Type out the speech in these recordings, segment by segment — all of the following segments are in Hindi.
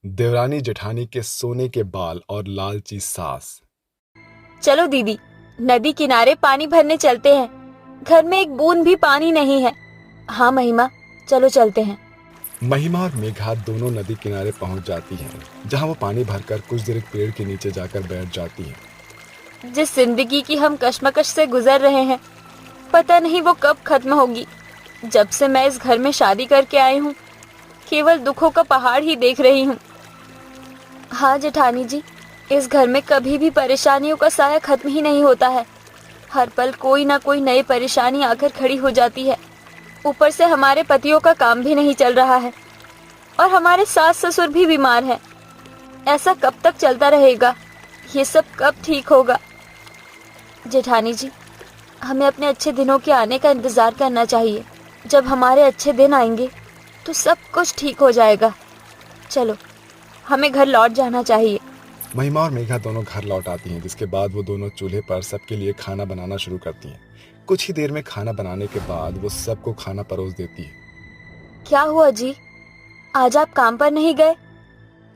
देवरानी जेठानी के सोने के बाल और लालची सास। चलो दीदी, नदी किनारे पानी भरने चलते हैं। घर में एक बूंद भी पानी नहीं है। हाँ महिमा, चलो चलते हैं। महिमा और मेघा दोनों नदी किनारे पहुंच जाती हैं, जहां वो पानी भरकर कुछ देर एक पेड़ के नीचे जाकर बैठ जाती हैं। जिस जिंदगी की हम कश्मकश से गुजर रहे हैं, पता नहीं वो कब खत्म होगी। जब से मैं इस घर में शादी करके आई हूँ, केवल दुखों का पहाड़ ही देख रही हूँ। हाँ जेठानी जी, इस घर में कभी भी परेशानियों का साया खत्म ही नहीं होता है। हर पल कोई ना कोई नई परेशानी आकर खड़ी हो जाती है। ऊपर से हमारे पतियों का काम भी नहीं चल रहा है और हमारे सास ससुर भी बीमार हैं। ऐसा कब तक चलता रहेगा? ये सब कब ठीक होगा? जेठानी जी, हमें अपने अच्छे दिनों के आने का इंतजार करना चाहिए। जब हमारे अच्छे दिन आएंगे तो सब कुछ ठीक हो जाएगा। चलो, हमें घर लौट जाना चाहिए। महिमा और मेघा दोनों घर लौट आती हैं, जिसके बाद वो दोनों चूल्हे पर सबके लिए खाना बनाना शुरू करती हैं। कुछ ही देर में खाना बनाने के बाद वो सबको खाना परोस देती है। क्या हुआ जी, आज आप काम पर नहीं गए?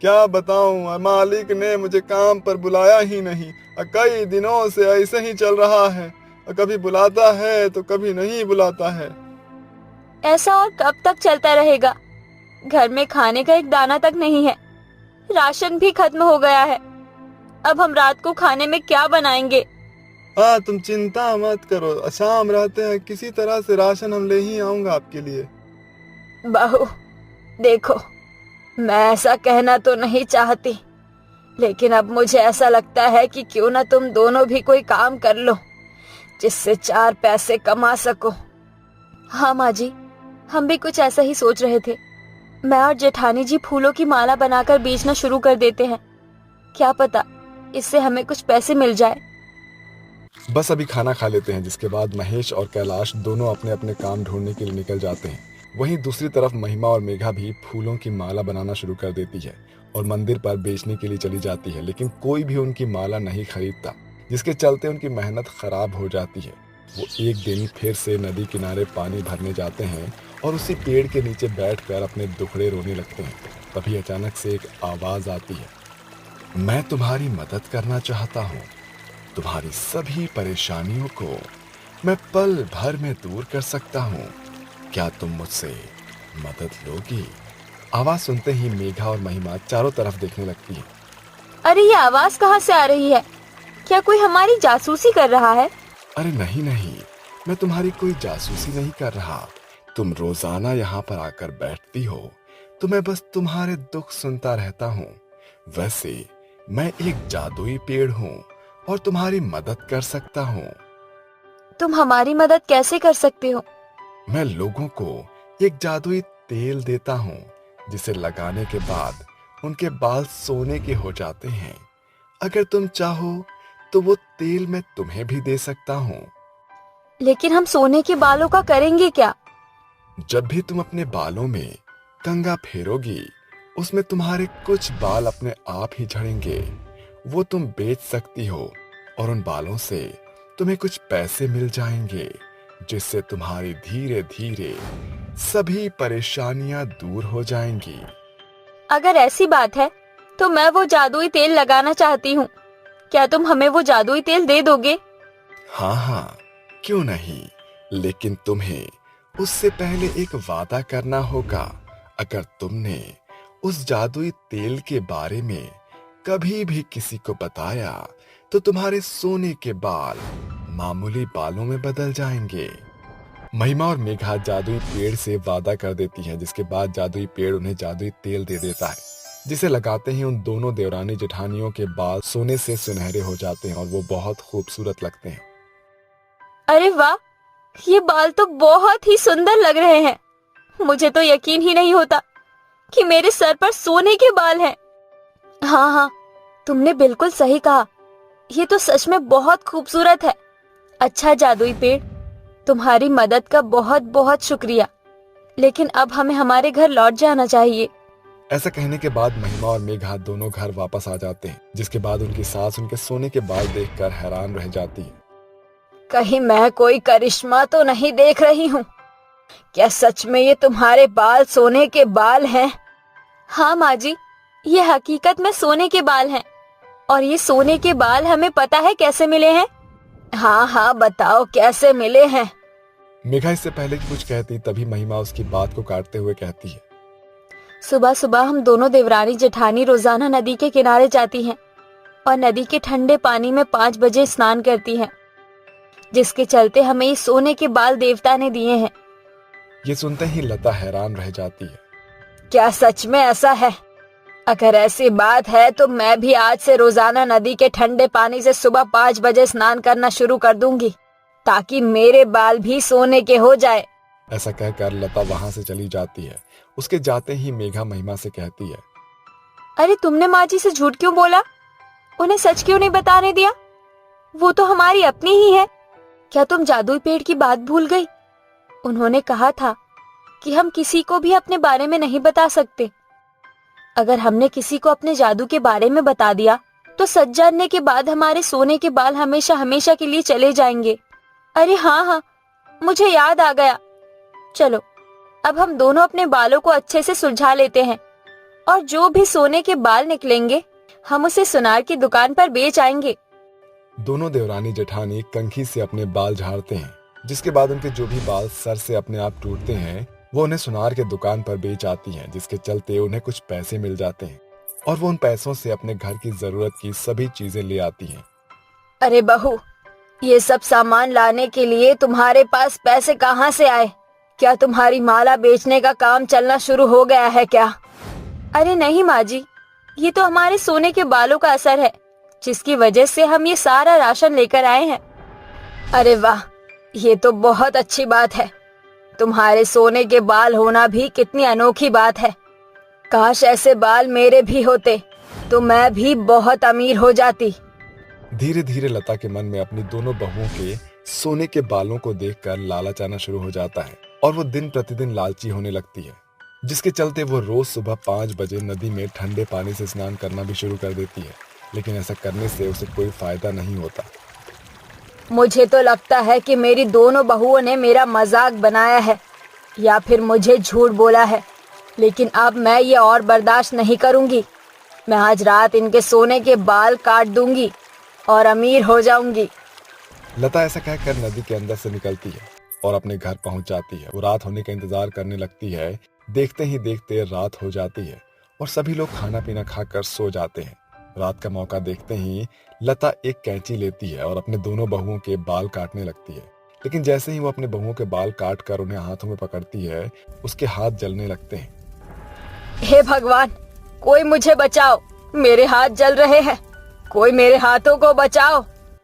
क्या बताऊं, मालिक ने मुझे काम पर बुलाया ही नहीं। कई दिनों से ऐसे ही चल रहा है। कभी बुलाता है तो कभी नहीं बुलाता है। ऐसा और कब तक चलता रहेगा? घर में खाने का एक दाना तक नहीं है। राशन भी खत्म हो गया है। अब हम रात को खाने में क्या बनाएंगे? हाँ, तुम चिंता मत करो, शाम रहते हैं किसी तरह से राशन हम ले ही आऊंगा आपके लिए। बहू, देखो, मैं ऐसा कहना तो नहीं चाहती, लेकिन अब मुझे ऐसा लगता है कि क्यों ना तुम दोनों भी कोई काम कर लो, जिससे 4 पैसे कमा सको। हाँ माँ जी, हम भी कुछ ऐसा ही सोच रहे थे। मैं और जेठानी जी फूलों की माला बनाकर बेचना शुरू कर देते हैं। क्या पता इससे हमें कुछ पैसे मिल जाए। बस अभी खाना खा लेते हैं, जिसके बाद महेश और कैलाश दोनों अपने अपने काम ढूंढने के लिए निकल जाते हैं। वहीं दूसरी तरफ महिमा और मेघा भी फूलों की माला बनाना शुरू कर देती है और मंदिर पर बेचने के लिए चली जाती है, लेकिन कोई भी उनकी माला नहीं खरीदता, जिसके चलते उनकी मेहनत खराब हो जाती है। वो एक दिन फिर से नदी किनारे पानी भरने जाते हैं और उसी पेड़ के नीचे बैठकर अपने दुखड़े रोने लगते हैं। तभी अचानक से एक आवाज आती है, मैं तुम्हारी मदद करना चाहता हूँ। तुम्हारी सभी परेशानियों को मैं पल भर में दूर कर सकता हूँ। क्या तुम मुझसे मदद लोगी? आवाज सुनते ही मेघा और महिमा चारों तरफ देखने लगती है। अरे ये आवाज कहाँ से आ रही है? क्या कोई हमारी जासूसी कर रहा है? अरे नहीं नहीं, मैं तुम्हारी कोई जासूसी नहीं कर रहा। तुम रोजाना यहाँ पर आकर बैठती हो तो मैं बस तुम्हारे दुख सुनता रहता हूँ। वैसे मैं एक जादुई पेड़ हूँ और तुम्हारी मदद कर सकता हूँ। तुम हमारी मदद कैसे कर सकते हो? मैं लोगों को एक जादुई तेल देता हूँ, जिसे लगाने के बाद उनके बाल सोने के हो जाते हैं। अगर तुम चाहो तो वो तेल मैं तुम्हें भी दे सकता हूँ। लेकिन हम सोने के बालों का करेंगे क्या? जब भी तुम अपने बालों में कंघा फेरोगी, उसमें तुम्हारे कुछ बाल अपने आप ही झड़ेंगे। वो तुम बेच सकती हो और उन बालों से तुम्हें कुछ पैसे मिल जाएंगे, जिससे तुम्हारी धीरे धीरे सभी परेशानियां दूर हो जाएंगी। अगर ऐसी बात है तो मैं वो जादुई तेल लगाना चाहती हूँ। क्या तुम हमें वो जादुई तेल दे दोगे? हाँ हाँ, क्यों नहीं, लेकिन तुम्हें उससे पहले एक वादा करना होगा। अगर तुमने उस जादुई तेल के बारे में कभी भी किसी को बताया तो तुम्हारे सोने के बाल मामूली बालों में बदल जाएंगे। महिमा और मेघा जादुई पेड़ से वादा कर देती है, जिसके बाद जादुई पेड़ उन्हें जादुई तेल दे देता है, जिसे लगाते ही उन दोनों देवरानी जेठानियों के बाल सोने से सुनहरे हो जाते हैं और वो बहुत खूबसूरत लगते हैं। अरे वाह, ये बाल तो बहुत ही सुंदर लग रहे हैं। मुझे तो यकीन ही नहीं होता कि मेरे सर पर सोने के बाल हैं। हाँ हाँ, तुमने बिल्कुल सही कहा। ये तो सच में बहुत खूबसूरत है। अच्छा जादुई पेड़, तुम्हारी मदद का बहुत बहुत शुक्रिया। लेकिन अब हमें हमारे घर लौट जाना चाहिए। ऐसा कहने के बाद महिमा और मेघा दोनों घर वापस आ जाते हैं, जिसके बाद उनकी सास उनके सोने के बाल देखकर हैरान रह जाती है। कहीं मैं कोई करिश्मा तो नहीं देख रही हूँ? क्या सच में ये तुम्हारे बाल सोने के बाल हैं? हाँ माँ जी, ये हकीकत में सोने के बाल हैं और ये सोने के बाल हमें पता है कैसे मिले हैं। हाँ हाँ बताओ कैसे मिले हैं। मेघा इससे पहले कि कुछ कहती तभी महिमा उसकी बात को काटते हुए कहती है, सुबह सुबह हम दोनों देवरानी जेठानी रोजाना नदी के किनारे जाती हैं और नदी के ठंडे पानी में 5 बजे स्नान करती हैं, जिसके चलते हमें ये सोने के बाल देवता ने दिए हैं। ये सुनते ही लता हैरान रह जाती है। क्या सच में ऐसा है? अगर ऐसी बात है तो मैं भी आज से रोजाना नदी के ठंडे पानी से सुबह 5 बजे स्नान करना शुरू कर दूंगी, ताकि मेरे बाल भी सोने के हो जाए। ऐसा कहकर लता वहां से चली जाती है। उसके जाते ही मेघा महिमा से कहती है, अरे तुमने माँ जी से झूठ क्यों बोला? उन्हें सच क्यों नहीं बताने दिया? वो तो हमारी अपनी ही है। क्या तुम जादुई पेड़ की बात भूल गई? उन्होंने कहा था कि हम किसी को भी अपने बारे में नहीं बता सकते। अगर हमने किसी को अपने जादू के बारे में बता दिया तो सच जानने के बाद हमारे सोने के बाल हमेशा हमेशा के लिए चले जाएंगे। अरे हाँ हाँ, मुझे याद आ गया। चलो अब हम दोनों अपने बालों को अच्छे से सुलझा लेते हैं और जो भी सोने के बाल निकलेंगे हम उसे सुनार की दुकान पर बेच आएंगे। दोनों देवरानी जेठानी कंघी से अपने बाल झाड़ते हैं, जिसके बाद उनके जो भी बाल सर से अपने आप टूटते हैं वो उन्हें सुनार के दुकान पर बेच आती हैं, जिसके चलते उन्हें कुछ पैसे मिल जाते हैं और वो उन पैसों से अपने घर की जरूरत की सभी चीजें ले आती हैं। अरे बहू, ये सब सामान लाने के लिए तुम्हारे पास पैसे कहाँ से आए? क्या तुम्हारी माला बेचने का काम चलना शुरू हो गया है क्या? अरे नहीं माँ जी, ये तो हमारे सोने के बालों का असर है, जिसकी वजह से हम ये सारा राशन लेकर आए हैं। अरे वाह, ये तो बहुत अच्छी बात है। तुम्हारे सोने के बाल होना भी कितनी अनोखी बात है। काश ऐसे बाल मेरे भी होते तो मैं भी बहुत अमीर हो जाती। धीरे धीरे लता के मन में अपनी दोनों बहुओं के सोने के बालों को देखकर लालच आना शुरू हो जाता है और वो दिन प्रतिदिन लालची होने लगती है, जिसके चलते वो रोज सुबह 5 बजे नदी में ठंडे पानी से स्नान करना भी शुरू कर देती है। लेकिन ऐसा करने से उसे कोई फायदा नहीं होता। मुझे तो लगता है कि मेरी दोनों बहुओं ने मेरा मजाक बनाया है या फिर मुझे झूठ बोला है, लेकिन अब मैं ये और बर्दाश्त नहीं करूंगी। मैं आज रात इनके सोने के बाल काट दूंगी और अमीर हो जाऊंगी। लता ऐसा कहकर नदी के अंदर से निकलती है और अपने घर पहुंच जाती है। वो रात होने का इंतजार करने लगती है। देखते ही देखते रात हो जाती है और सभी लोग खाना पीना खाकर सो जाते हैं। रात का मौका देखते ही लता एक कैंची लेती है और अपने दोनों बहुओं के बाल काटने लगती है। लेकिन जैसे ही वो अपने बहुओं के बाल काट कर उन्हें हाथों में पकड़ती है, उसके हाथ जलने लगते हैं। हे भगवान, कोई मुझे बचाओ, मेरे हाथ जल रहे हैं, कोई मेरे हाथों को बचाओ।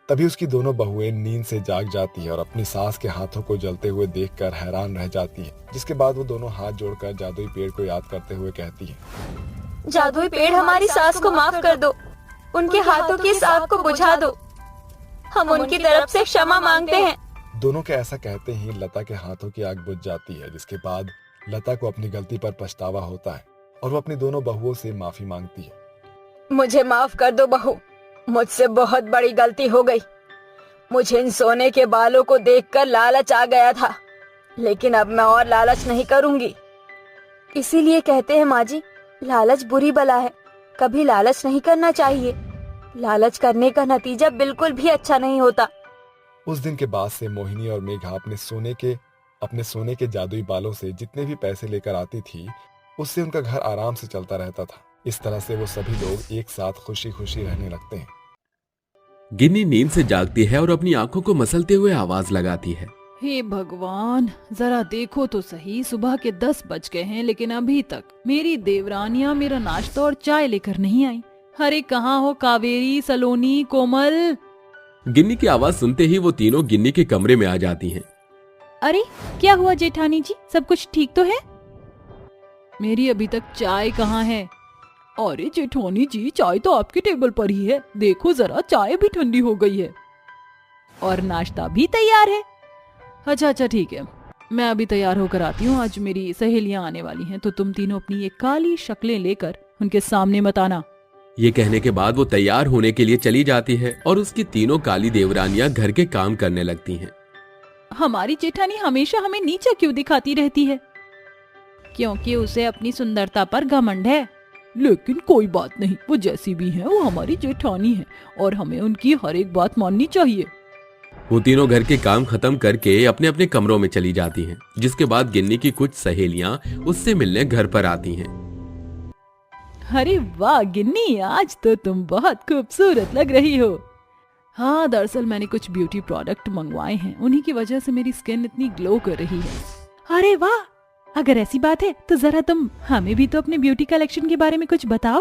तभी उसकी दोनों बहुएं नींद से जाग जाती है और अपनी सास के हाथों को जलते हुए देखकर हैरान रह जाती है। जिसके बाद वो दोनों हाथ जोड़कर जादुई पेड़ को याद करते हुए कहती है, जादुई पेड़ हमारी सास को माफ कर दो, उनके हाथों की इस आग को बुझा दो। हम उनकी तरफ से क्षमा मांगते हैं। दोनों के ऐसा कहते ही लता के हाथों की आग बुझ जाती है, जिसके बाद लता को अपनी गलती पर पछतावा होता है और वो अपनी दोनों बहुओं से माफी मांगती है। मुझे माफ कर दो बहू, मुझसे बहुत बड़ी गलती हो गई। मुझे इन सोने के बालों को देखकर लालच आ गया था, लेकिन अब मैं और लालच नहीं करूंगी। इसीलिए कहते हैं माँ जी, लालच बुरी बला है, कभी लालच नहीं करना चाहिए। लालच करने का नतीजा बिल्कुल भी अच्छा नहीं होता। उस दिन के बाद से मोहिनी और मेघा अपने सोने के जादुई बालों से जितने भी पैसे लेकर आती थी, उससे उनका घर आराम से चलता रहता था। इस तरह से वो सभी लोग एक साथ खुशी खुशी रहने लगते हैं। गिन्नी नींद से जागती है और अपनी आंखों को मसलते हुए आवाज लगाती है, हे भगवान, जरा देखो तो सही, सुबह के 10 बज गए हैं लेकिन अभी तक मेरी देवरानियां मेरा नाश्ता और चाय लेकर नहीं आई। अरे कहाँ हो कावेरी, सलोनी, कोमल? गिन्नी की आवाज सुनते ही वो तीनों गिन्नी के कमरे में आ जाती हैं। अरे क्या हुआ जेठानी जी, सब कुछ ठीक तो है? मेरी अभी तक चाय कहाँ है? अरे जेठानी जी, चाय तो आपके टेबल पर ही है, देखो जरा, चाय भी ठंडी हो गई है और नाश्ता भी तैयार है। अच्छा ठीक है, मैं अभी तैयार होकर आती हूँ। आज मेरी सहेलियां आने वाली हैं, तो तुम तीनों अपनी ये काली शक्लें लेकर उनके सामने मत आना। ये कहने के बाद वो तैयार होने के लिए चली जाती है और उसकी तीनों काली देवरानियां घर के काम करने लगती हैं। हमारी जेठानी हमेशा हमें नीचा क्यों दिखाती रहती है? क्योंकि उसे अपनी सुंदरता पर घमंड है। लेकिन कोई बात नहीं, वो जैसी भी है वो हमारी जेठानी है और हमें उनकी हर एक बात माननी चाहिए। वो तीनों घर के काम खत्म करके अपने अपने कमरों में चली जाती हैं, जिसके बाद गिन्नी की कुछ सहेलियां उससे मिलने घर पर आती हैं। अरे वाह गिन्नी, आज तो तुम बहुत खूबसूरत लग रही हो। हाँ, दरअसल मैंने कुछ ब्यूटी प्रोडक्ट मंगवाए हैं, उन्हीं की वजह से मेरी स्किन इतनी ग्लो कर रही है। अरे वाह, अगर ऐसी बात है तो जरा तुम हमें भी तो अपने ब्यूटी कलेक्शन के बारे में कुछ बताओ।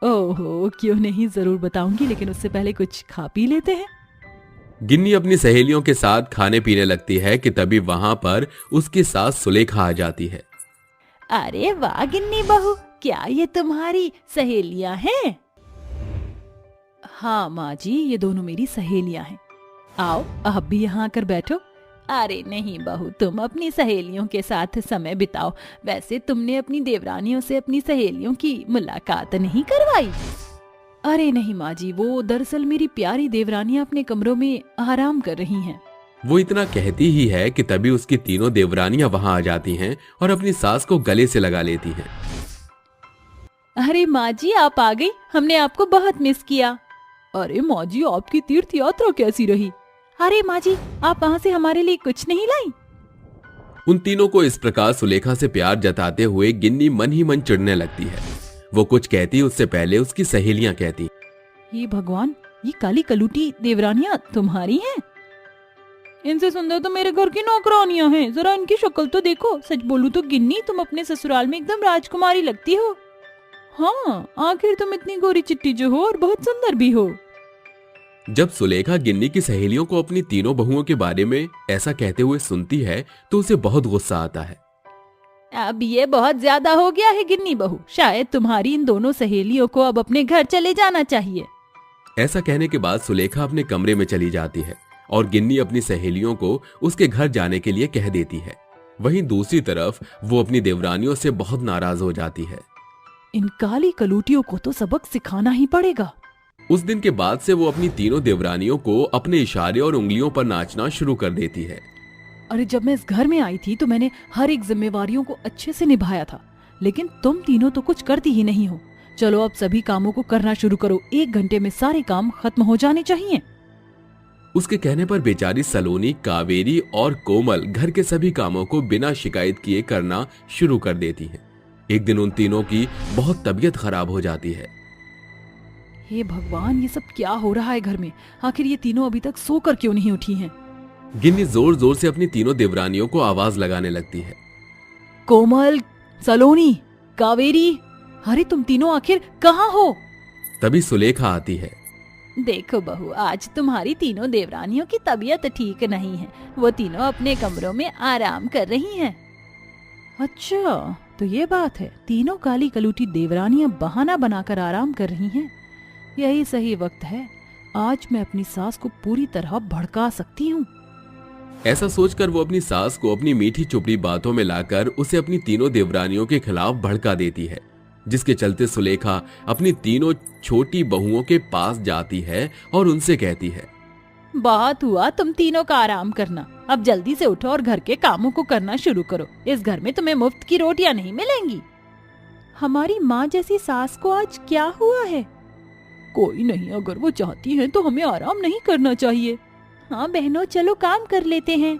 ओहो, क्यों नहीं, जरूर बताऊंगी, लेकिन उससे पहले कुछ खा पी लेते हैं। गिन्नी अपनी सहेलियों के साथ खाने पीने लगती है कि तभी वहां पर उसकी सास सुलेखा आ जाती है। अरे वाह गिन्नी बहू, क्या ये तुम्हारी सहेलियां हैं? हाँ माँ जी, ये दोनों मेरी सहेलियां हैं। आओ आप भी यहाँ आकर बैठो। अरे नहीं बहू, तुम अपनी सहेलियों के साथ समय बिताओ। वैसे तुमने अपनी देवरानियों से अपनी सहेलियों की मुलाकात नहीं करवाई? अरे नहीं माँ जी, वो दरअसल मेरी प्यारी देवरानियां अपने कमरों में आराम कर रही हैं। वो इतना कहती ही है कि तभी उसकी तीनों देवरानियां वहां आ जाती हैं और अपनी सास को गले से लगा लेती हैं। अरे माँ जी, आप आ गई, हमने आपको बहुत मिस किया। अरे माँ जी, आपकी तीर्थ यात्रा कैसी रही? अरे माँ जी, आप वहाँ से हमारे लिए कुछ नहीं लाई? उन तीनों को इस प्रकार सुलेखा से प्यार जताते हुए गिन्नी मन ही मन चिढ़ने लगती है। वो कुछ कहती उससे पहले उसकी सहेलियां कहती, ये भगवान, ये काली कलूटी देवरानियां तुम्हारी हैं? इनसे सुंदर तो मेरे घर की नौकरानियां हैं, जरा इनकी शक्ल तो देखो। सच बोलूं तो गिन्नी, तुम अपने ससुराल में एकदम राजकुमारी लगती हो। हाँ, आखिर तुम इतनी गोरी चिट्टी जो हो और बहुत सुंदर भी हो। जब सुलेखा गिन्नी की सहेलियों को अपनी तीनों बहुओं के बारे में ऐसा कहते हुए सुनती है तो उसे बहुत गुस्सा आता है। अब ये बहुत ज्यादा हो गया है गिन्नी बहू, शायद तुम्हारी इन दोनों सहेलियों को अब अपने घर चले जाना चाहिए। ऐसा कहने के बाद सुलेखा अपने कमरे में चली जाती है और गिन्नी अपनी सहेलियों को उसके घर जाने के लिए कह देती है। वहीं दूसरी तरफ वो अपनी देवरानियों से बहुत नाराज हो जाती है। इन काली कलूटियों को तो सबक सिखाना ही पड़ेगा। उस दिन के बाद से वो अपनी तीनों देवरानियों को अपने इशारे और उंगलियों पर नाचना शुरू कर देती है। अरे जब मैं इस घर में आई थी तो मैंने हर एक जिम्मेवारियों को अच्छे से निभाया था, लेकिन तुम तीनों तो कुछ करती ही नहीं हो। चलो अब सभी कामों को करना शुरू करो, 1 घंटे में सारे काम खत्म हो जाने चाहिए। उसके कहने पर बेचारी सलोनी, कावेरी और कोमल घर के सभी कामों को बिना शिकायत किए करना शुरू कर देती हैं। एक दिन उन तीनों की बहुत तबीयत खराब हो जाती है। हे भगवान, ये सब क्या हो रहा है घर में? आखिर ये तीनों अभी तक सोकर क्यों नहीं उठी हैं? गिन्नी जोर जोर से अपनी तीनों देवरानियों को आवाज लगाने लगती है। कोमल, सलोनी, कावेरी, अरे तुम तीनों आखिर कहाँ हो? तभी सुलेखा आती है। देखो बहू, आज तुम्हारी तीनों देवरानियों की तबीयत ठीक नहीं है, वो तीनों अपने कमरों में आराम कर रही हैं। अच्छा, तो ये बात है, तीनों काली कलूटी देवरानियां बहाना बनाकर आराम कर रही हैं। यही सही वक्त है, आज मैं अपनी सास को पूरी तरह भड़का सकती हूँ। ऐसा सोचकर वो अपनी सास को अपनी मीठी चुपड़ी बातों में लाकर उसे अपनी तीनों देवरानियों के खिलाफ भड़का देती है, जिसके चलते सुलेखा अपनी तीनों छोटी बहुओं के पास जाती है और उनसे कहती है, बहुत हुआ तुम तीनों का आराम करना, अब जल्दी से उठो और घर के कामों को करना शुरू करो। इस घर में तुम्हें मुफ्त की रोटियां नहीं मिलेंगी। हमारी माँ जैसी सास को आज क्या हुआ है? कोई नहीं, अगर वो चाहती है तो हमें आराम नहीं करना चाहिए। हाँ बहनों, चलो काम कर लेते हैं।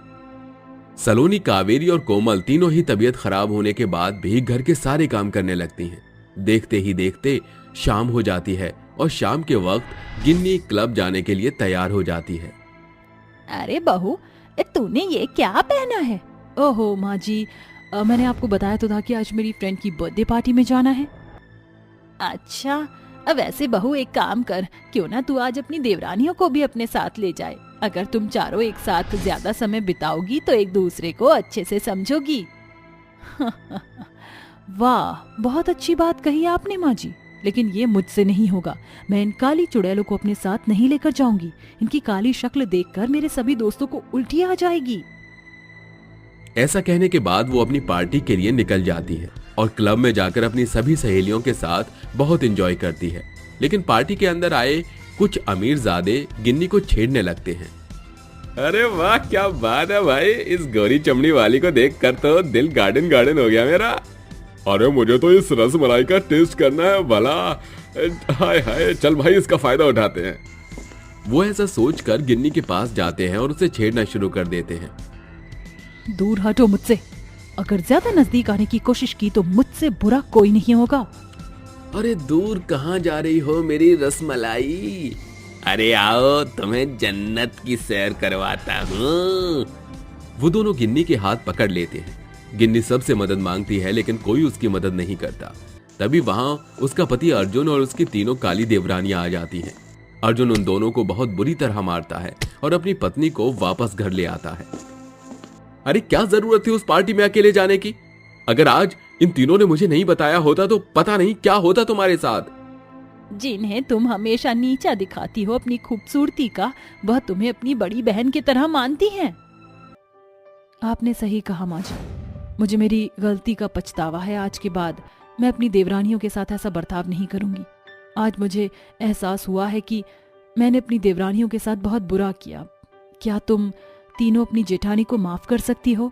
सलोनी, कावेरी और कोमल तीनों ही तबीयत खराब होने के बाद भी घर के सारे काम करने लगती हैं। देखते ही देखते शाम हो जाती है और शाम के वक्त गिन्नी क्लब जाने के लिए तैयार हो जाती है। अरे बहू, तूने ये क्या पहना है? ओहो माँ जी, मैंने आपको बताया तो था कि आज मेरी फ्रेंड की बर्थडे पार्टी में जाना है। अच्छा, वैसे बहू एक काम कर, क्यों ना तू आज अपनी देवरानियों को भी अपने साथ ले जाए। अगर तुम चारों एक साथ ज्यादा समय बिताओगी तो एक दूसरे को अच्छे से समझोगी। वाह, बहुत अच्छी बात कही आपने माँ जी, लेकिन ये मुझसे नहीं होगा। मैं इन काली चुड़ैलों को अपने साथ नहीं लेकर जाऊंगी। इनकी काली शक्ल देखकर मेरे सभी दोस्तों को उल्टी आ जाएगी। ऐसा कहने के बाद वो अपनी पार्टी के लिए निकल जाती है और क्लब में जाकर अपनी सभी सहेलियों के साथ बहुत एंजॉय करती है। लेकिन पार्टी के अंदर आए कुछ अमीरजादे गिन्नी को छेड़ने लगते हैं। अरे वाह, क्या बात है भाई, इस गोरी चमड़ी वाली को देखकर तो दिल गार्डन गार्डन हो गया मेरा। अरे मुझे तो इस रसमलाई का टेस्ट करना है भला। हाय हाय, चल भाई इसका फायदा उठाते हैं। वो ऐसा सोचकर गिन्नी के पास जाते हैं और उसे छेड़ना शुरू कर देते हैं। दूर हटो मुझसे, अगर ज्यादा नजदीक आने की कोशिश की तो मुझसे बुरा कोई नहीं होगा। अरे दूर कहाँ जा रही हो मेरी रसमलाई? अरे आओ, तुम्हें जन्नत की सैर करवाता हूँ। वो दोनों गिन्नी के हाथ पकड़ लेते हैं। गिन्नी सबसे मदद मांगती है लेकिन कोई उसकी मदद नहीं करता। तभी वहां उसका पति अर्जुन और उसकी तीनों काली देवरानियां आ जाती हैं। अर्जुन उन दोनों को बहुत बुरी तरह मारता है और अपनी पत्नी को वापस घर ले आता है। अरे क्या जरूरत थी उस पार्टी में अकेले जाने की? अगर आज इन तीनों ने मुझे नहीं बताया होता तो पता नहीं क्या होता तुम्हारे साथ। जिन्हें तुम हमेशा नीचा दिखाती हो अपनी खूबसूरती का, वह तुम्हें अपनी बड़ी बहन की तरह मानती हैं। आपने सही कहा माँ जी, मुझे मेरी गलती का पछतावा है। आज के बाद मैं अपनी देवरानियों के साथ ऐसा बर्ताव नहीं करूंगी। आज मुझे एहसास हुआ है कि मैंने अपनी देवरानियों के साथ बहुत बुरा किया। क्या तुम तीनों अपनी जेठानी को माफ कर सकती हो?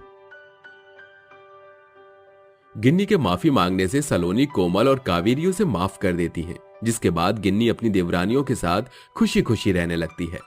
गिन्नी के माफी मांगने से सलोनी, कोमल और कावेरी उसे माफ कर देती हैं, जिसके बाद गिन्नी अपनी देवरानियों के साथ खुशी खुशी रहने लगती है।